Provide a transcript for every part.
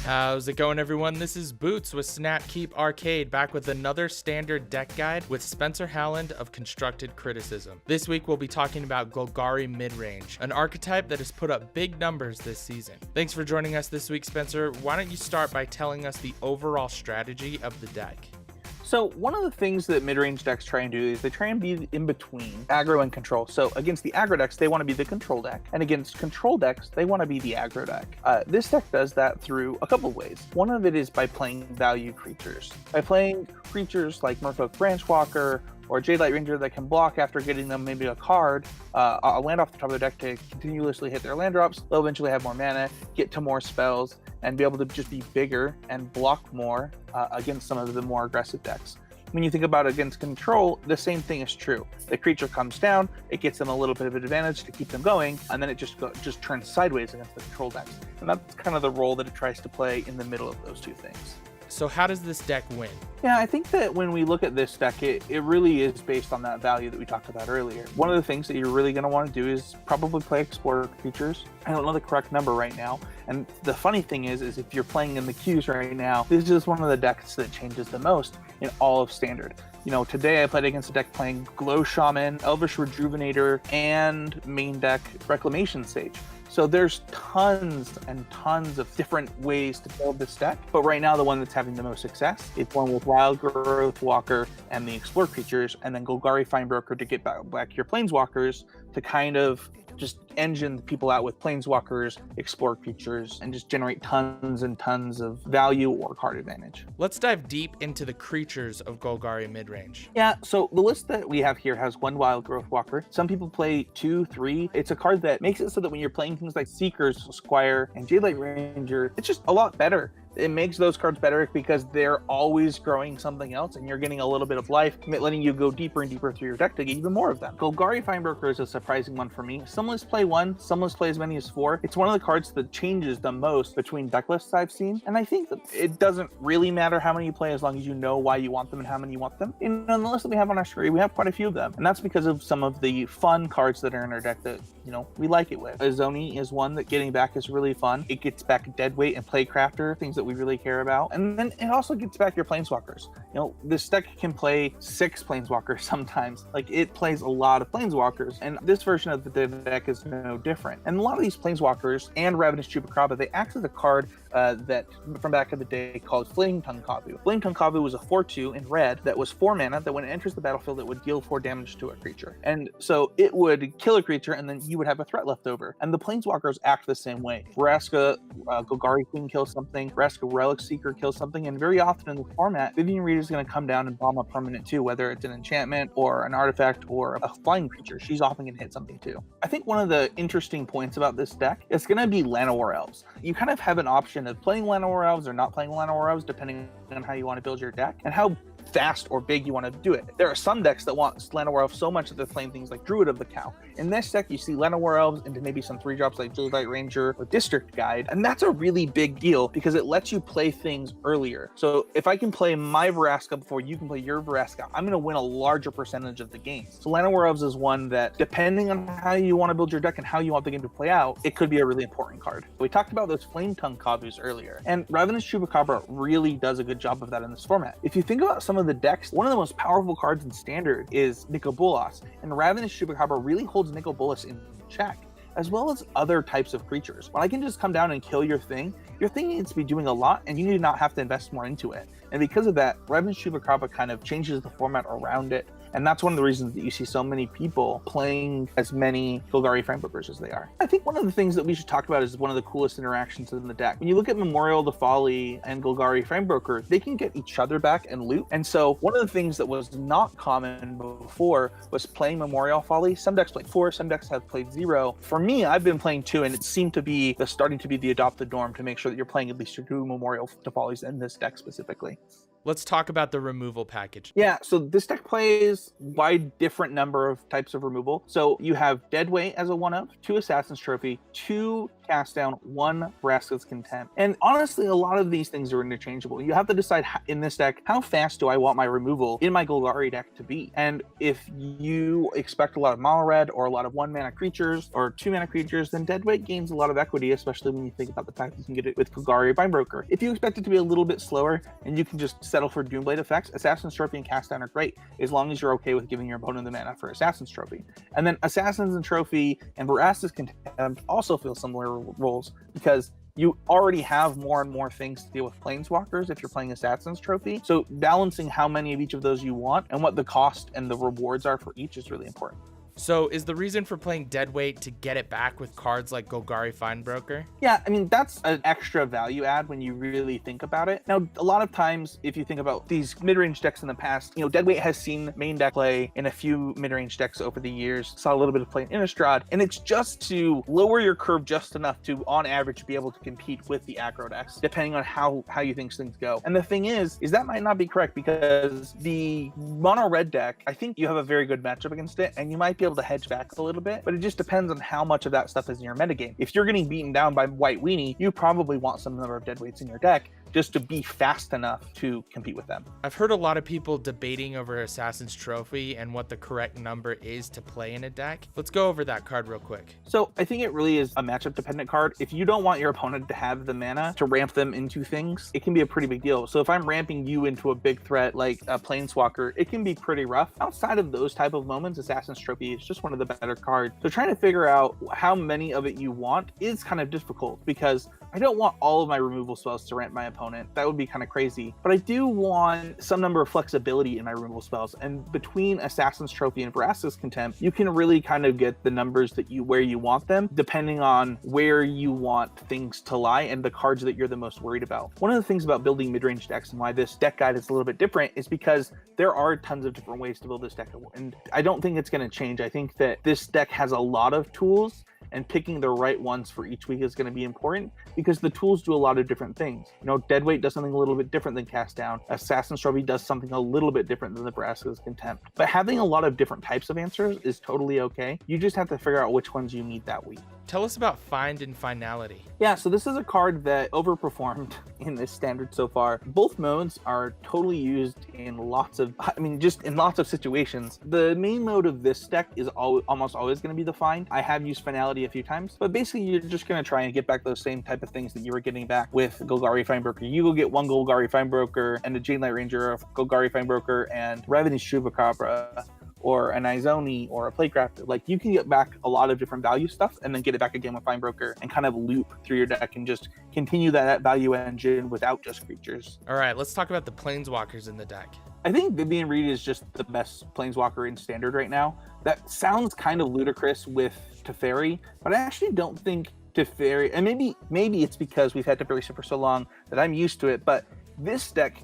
How's it going, everyone? This is Boots with Snapkeep Arcade, back with another standard deck guide with Spencer Howland of Constructed Criticism. This week we'll be talking about Golgari Midrange, an archetype that has put up big numbers this season. Thanks for joining us this week, Spencer. Why don't you start by telling us the overall strategy of the deck? So one of the things that mid-range decks try and do is they try and be in between aggro and control. So against the aggro decks, they want to be the control deck. And against control decks, they want to be the aggro deck. This deck does that through a couple of ways. One of it is by playing value creatures. By playing creatures like Merfolk Branchwalker or Jadelight Ranger that can block after getting them maybe a card, a land off the top of their deck to continuously hit their land drops. They'll eventually have more mana, get to more spells, and be able to just be bigger and block more against some of the more aggressive decks. When you think about against control, the same thing is true. The creature comes down, it gets them a little bit of an advantage to keep them going, and then it just turns sideways against the control decks. And that's kind of the role that it tries to play in the middle of those two things. So how does this deck win? Yeah, I think that when we look at this deck, it really is based on that value that we talked about earlier. One of the things that you're really going to want to do is probably play Explorer creatures. I don't know the correct number right now. And the funny thing is if you're playing in the queues right now, this is one of the decks that changes the most in all of Standard. You know, today I played against a deck playing Glow Shaman, Elvish Rejuvenator, and main deck Reclamation Sage. So there's tons and tons of different ways to build this deck, but right now the one that's having the most success is one with Wildgrowth Walker and the Explore creatures, and then Golgari Findbroker to get back your Planeswalkers to kind of just engine people out with Planeswalkers, Explore creatures, and just generate tons and tons of value or card advantage. Let's dive deep into the creatures of Golgari Midrange. Yeah, so the list that we have here has one Wildgrowth Walker. Some people play 2, 3. It's a card that makes it so that when you're playing things like Seekers Squire and Jadelight Ranger, it's just a lot better. It makes those cards better because they're always growing something else and you're getting a little bit of life, letting you go deeper and deeper through your deck to get even more of them. Golgari Findbroker is a surprising one for me. Some lists play 1, some lists play as many as 4. It's one of the cards that changes the most between deck lists I've seen, and I think that it doesn't really matter how many you play as long as you know why you want them and how many you want them. And on the list that we have on our screen, we have quite a few of them, and that's because of some of the fun cards that are in our deck that, you know, we like it with. Izoni is one that getting back is really fun. It gets back Deadweight and Plaguecrafter, things that we really care about. And then it also gets back your Planeswalkers. You know, this deck can play 6 Planeswalkers sometimes. Like, it plays a lot of Planeswalkers, and this version of the deck is no different. And a lot of these Planeswalkers and Ravenous Chupacabra, they act as a card that from back in the day called Flame Tongue Kavu. Flame Tongue Kavu was a 4/2 in red that was 4 mana that when it enters the battlefield, it would deal 4 damage to a creature. And so it would kill a creature and then you would have a threat left over. And the Planeswalkers act the same way. Vraska, Golgari Queen kills something, Vraska Relic Seeker kills something, and very often in the format, Vivien Reid is going to come down and bomb a permanent too, whether it's an enchantment or an artifact or a flying creature. She's often going to hit something too. I think one of the interesting points about this deck is going to be Llanowar Elves. You kind of have an option of playing Llanowar Elves or not playing Llanowar Elves depending on how you want to build your deck and how fast or big you want to do it. There are some decks that want Llanowar Elves so much that they're playing things like Druid of the Cow. In this deck, you see Llanowar Elves into maybe some 3-drops like Jadelight Ranger or District Guide, and that's a really big deal because it lets you play things earlier. So if I can play my Vraska before you can play your Vraska, I'm going to win a larger percentage of the game. So Llanowar Elves is one that, depending on how you want to build your deck and how you want the game to play out, it could be a really important card. We talked about those Flame Tongue Kavus earlier, and Ravenous Chupacabra really does a good job of that in this format. If you think about some of the decks, one of the most powerful cards in Standard is Nicol, and Ravenous Chupacabra really holds Nicol in check, as well as other types of creatures. When I can just come down and kill your thing needs to be doing a lot, and you need not have to invest more into it. And because of that, Ravenous Chupacabra kind of changes the format around it, and that's one of the reasons that you see so many people playing as many Golgari Findbrokers as they are. I think one of the things that we should talk about is one of the coolest interactions in the deck. When you look at Memorial to Folly and Golgari Findbroker, they can get each other back and loot. And so one of the things that was not common before was playing Memorial Folly. Some decks played 4, some decks have played 0. For me, I've been playing 2, and it seemed to be starting to be the adopted norm to make sure that you're playing at least 2 Memorial to Follies in this deck specifically. Let's talk about the removal package. Yeah, so this deck plays wide different number of types of removal. So you have Deadweight as a 1-of, 2 Assassin's Trophy, 2 Cast Down, 1 Vraska's Contempt. And honestly, a lot of these things are interchangeable. You have to decide in this deck, how fast do I want my removal in my Golgari deck to be? And if you expect a lot of mono red or a lot of 1-mana creatures or 2-mana creatures, then Deadweight gains a lot of equity, especially when you think about the fact that you can get it with Golgari Findbroker. If you expect it to be a little bit slower and you can just settle for Doomblade effects, Assassin's Trophy and Cast Down are great, as long as you're okay with giving your opponent the mana for Assassin's Trophy. And then Assassin's and Trophy and Vraska's Contempt also fill similar roles, because you already have more and more things to deal with Planeswalkers if you're playing Assassin's Trophy. So balancing how many of each of those you want and what the cost and the rewards are for each is really important. So is the reason for playing Deadweight to get it back with cards like Golgari Findbroker? Yeah, I mean, that's an extra value add when you really think about it. Now, a lot of times, if you think about these mid-range decks in the past, Deadweight has seen main deck play in a few mid-range decks over the years, saw a little bit of play in Innistrad, and it's just to lower your curve just enough to, on average, be able to compete with the aggro decks, depending on how you think things go. And the thing is that might not be correct, because the mono red deck, I think you have a very good matchup against it, and you might be able to hedge back a little bit, but it just depends on how much of that stuff is in your metagame. If you're getting beaten down by White Weenie, you probably want some number of Deadweights in your deck just to be fast enough to compete with them. I've heard a lot of people debating over Assassin's Trophy and what the correct number is to play in a deck. Let's go over that card real quick. So I think it really is a matchup dependent card. If you don't want your opponent to have the mana to ramp them into things, it can be a pretty big deal. So if I'm ramping you into a big threat like a Planeswalker, it can be pretty rough. Outside of those type of moments, Assassin's Trophy is just one of the better cards. So trying to figure out how many of it you want is kind of difficult, because I don't want all of my removal spells to ramp my opponent. That would be kind of crazy. But I do want some number of flexibility in my removal spells. And between Assassin's Trophy and Vraska's Contempt, you can really kind of get the numbers where you want them, depending on where you want things to lie and the cards that you're the most worried about. One of the things about building mid-range decks and why this deck guide is a little bit different is because there are tons of different ways to build this deck. And I don't think it's going to change. I think that this deck has a lot of tools, and picking the right ones for each week is going to be important, because the tools do a lot of different things. Deadweight does something a little bit different than Cast Down. Assassin's Trophy does something a little bit different than the Vraska's Contempt. But having a lot of different types of answers is totally okay. You just have to figure out which ones you need that week. Tell us about Find and Finality. Yeah, so this is a card that overperformed in this standard so far. Both modes are totally used in lots of situations. The main mode of this deck is almost always going to be the Find. I have used Finality a few times, but basically you're just going to try and get back those same type of things that you were getting back with Golgari Findbroker. You go get one Golgari Findbroker and a Jadelight Ranger, a Golgari Findbroker, and Ravenous Chupacabra, or an Izoni, or a Plaguecrafter. Like, you can get back a lot of different value stuff and then get it back again with Findbroker and kind of loop through your deck and just continue that value engine without just creatures. All right, let's talk about the Planeswalkers in the deck. I think Vivien Reid is just the best Planeswalker in Standard right now. That sounds kind of ludicrous with Teferi, but I actually don't think Teferi, and maybe it's because we've had Teferi for so long that I'm used to it, but this deck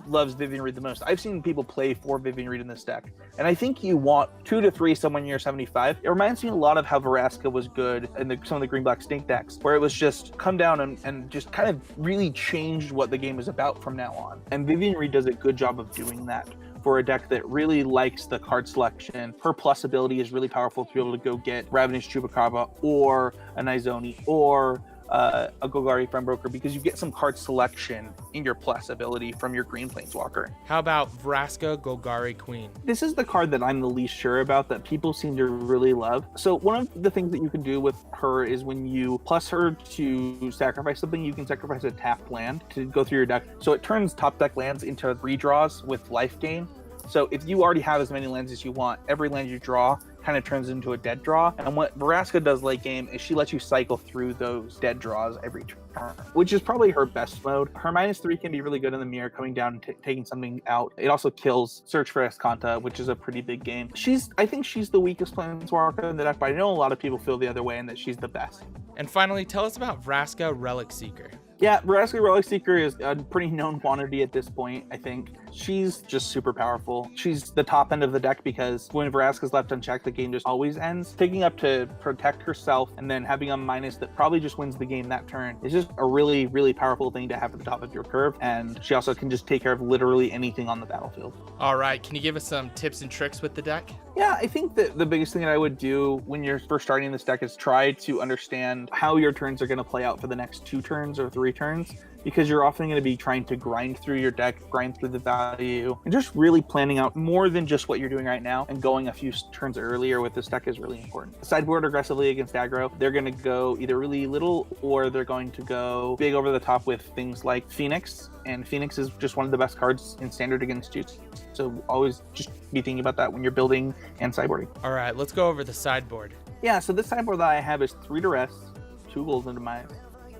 loves Vivien Reid the most. I've seen people play for Vivien Reid in this deck, and I think you want 2 to 3 somewhere near 75. It reminds me a lot of how Vraska was good in some of the green-black stink decks, where it was just come down and just kind of really changed what the game is about from now on. And Vivien Reid does a good job of doing that for a deck that really likes the card selection. Her plus ability is really powerful to be able to go get Ravenous Chupacabra or an Izoni or a Golgari Findbroker, because you get some card selection in your plus ability from your green Planeswalker. How about Vraska Golgari Queen? This is the card that I'm the least sure about, that people seem to really love. So one of the things that you can do with her is when you plus her to sacrifice something, you can sacrifice a tapped land to go through your deck. So it turns top deck lands into redraws with life gain. So if you already have as many lands as you want, every land you draw kind of turns into a dead draw. And what Vraska does late game is she lets you cycle through those dead draws every turn, which is probably her best mode. Her -3 can be really good in the mirror, coming down and taking something out. It also kills Search for Escanta, which is a pretty big game. I think she's the weakest Planeswalker in the deck, but I know a lot of people feel the other way and that she's the best. And finally, tell us about Vraska Relic Seeker. Yeah, Vraska Relic Seeker is a pretty known quantity at this point, I think. she's just super powerful. She's the top end of the deck because when Vraska's left unchecked, the game just always ends. Picking up to protect herself and then having a minus that probably just wins the game that turn is just a really, really powerful thing to have at the top of your curve. And she also can just take care of literally anything on the battlefield. All right, can you give us some tips and tricks with the deck? Yeah, I think that the biggest thing that I would do when you're first starting this deck is try to understand how your turns are going to play out for the next 2 turns or 3 turns, because you're often going to be trying to grind through your deck, grind through the value, and just really planning out more than just what you're doing right now, and going a few turns earlier with this deck is really important. Sideboard aggressively against aggro, they're going to go either really little or they're going to go big over the top with things like Phoenix, and Phoenix is just one of the best cards in standard against you. So always just be thinking about that when you're building and sideboarding. All right, let's go over the sideboard. Yeah, so this sideboard that I have is 3 Duress, 2 Golden Demise,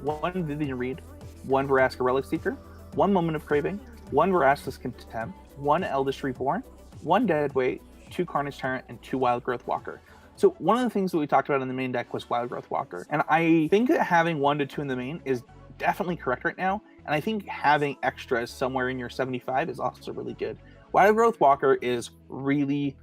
1 Vivien Reid, 1 Vraska Relic Seeker, 1 Moment of Craving, 1 Vraska's Contempt, 1 Eldest Reborn, 1 Deadweight, 2 Carnage Tyrant, and 2 Wildgrowth Walker. So one of the things that we talked about in the main deck was Wildgrowth Walker. And I think that having 1 to 2 in the main is definitely correct right now. And I think having extras somewhere in your 75 is also really good. Wildgrowth Walker is really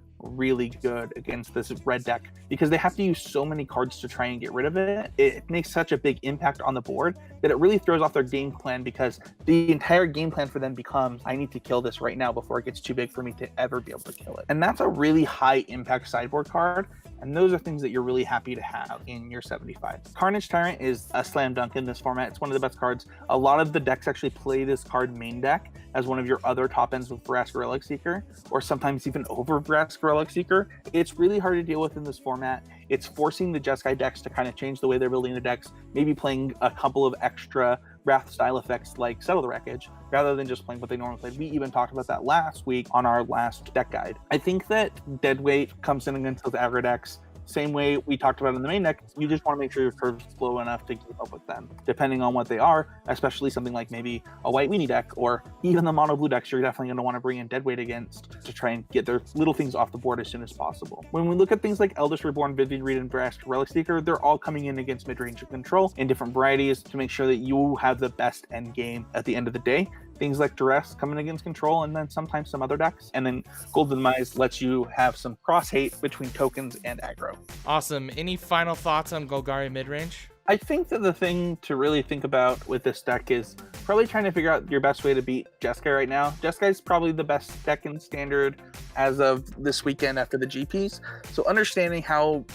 good against this red deck because they have to use so many cards to try and get rid of it. It makes such a big impact on the board that it really throws off their game plan, because the entire game plan for them becomes, I need to kill this right now before it gets too big for me to ever be able to kill it. And that's a really high impact sideboard card. And those are things that you're really happy to have in your 75. Carnage Tyrant is a slam dunk in this format. It's one of the best cards. A lot of the decks actually play this card main deck as one of your other top ends with Vraska Relic Seeker, or sometimes even over Vraska Relic Seeker. It's really hard to deal with in this format. It's forcing the Jeskai decks to kind of change the way they're building the decks, maybe playing a couple of extra Wrath style effects like Settle the Wreckage, rather than just playing what they normally played. We even talked about that last week on our last deck guide. I think that Deadweight comes in against those aggro decks same way we talked about in the main deck. You just want to make sure your curve's low enough to keep up with them, depending on what they are, especially something like maybe a white weenie deck, or even the mono blue decks you're definitely going to want to bring in Deadweight against to try and get their little things off the board as soon as possible. When we look at things like Eldest Reborn, Vivien Reid, and Vraska Relic Seeker, they're all coming in against mid-range control in different varieties to make sure that you have the best end game at the end of the day. Things like Duress coming against control, and then sometimes some other decks. And then Golden Demise lets you have some cross hate between tokens and aggro. Awesome. Any final thoughts on Golgari Midrange? I think that the thing to really think about with this deck is probably trying to figure out your best way to beat Jeskai right now. Jeskai is probably the best deck in standard as of this weekend after the GPs. So understanding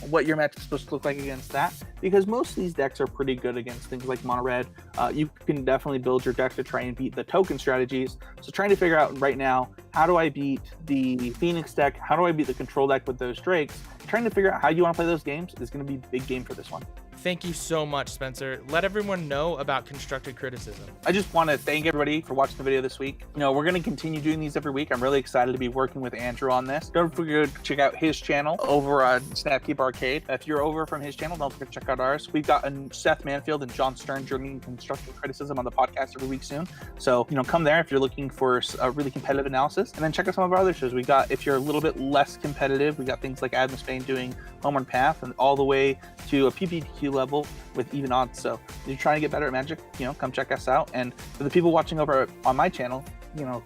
what your match is supposed to look like against that, because most of these decks are pretty good against things like mono red. You can definitely build your deck to try and beat the token strategies. So trying to figure out right now, how do I beat the Phoenix deck? How do I beat the control deck with those Drakes? Trying to figure out how you want to play those games is going to be a big game for this one. Thank you so much, Spencer. Let everyone know about constructed criticism. I just want to thank everybody for watching the video this week. We're going to continue doing these every week. I'm really excited to be working with Andrew on this. Don't forget to check out his channel over on Snapkeep Arcade. If you're over from his channel, don't forget to check out ours. We've got Seth Manfield and John Stern joining constructive criticism on the podcast every week soon. So, come there if you're looking for a really competitive analysis. And then check out some of our other shows. We got, if you're a little bit less competitive, we got things like Adam Spain doing Homeward Path, and all the way to a PPQ level with even odds. So if you're trying to get better at Magic, come check us out. And for the people watching over on my channel,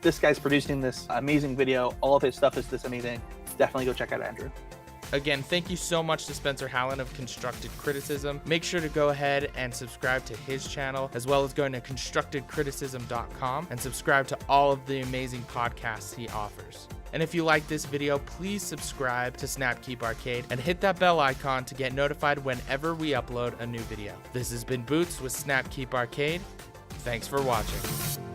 this guy's producing this amazing video. All of his stuff is this amazing. Definitely go check out Andrew. Again, thank you so much to Spencer Hallen of Constructed Criticism. Make sure to go ahead and subscribe to his channel, as well as going to constructedcriticism.com and subscribe to all of the amazing podcasts he offers. And if you like this video, please subscribe to Snapkeep Arcade and hit that bell icon to get notified whenever we upload a new video. This has been Boots with Snapkeep Arcade. Thanks for watching.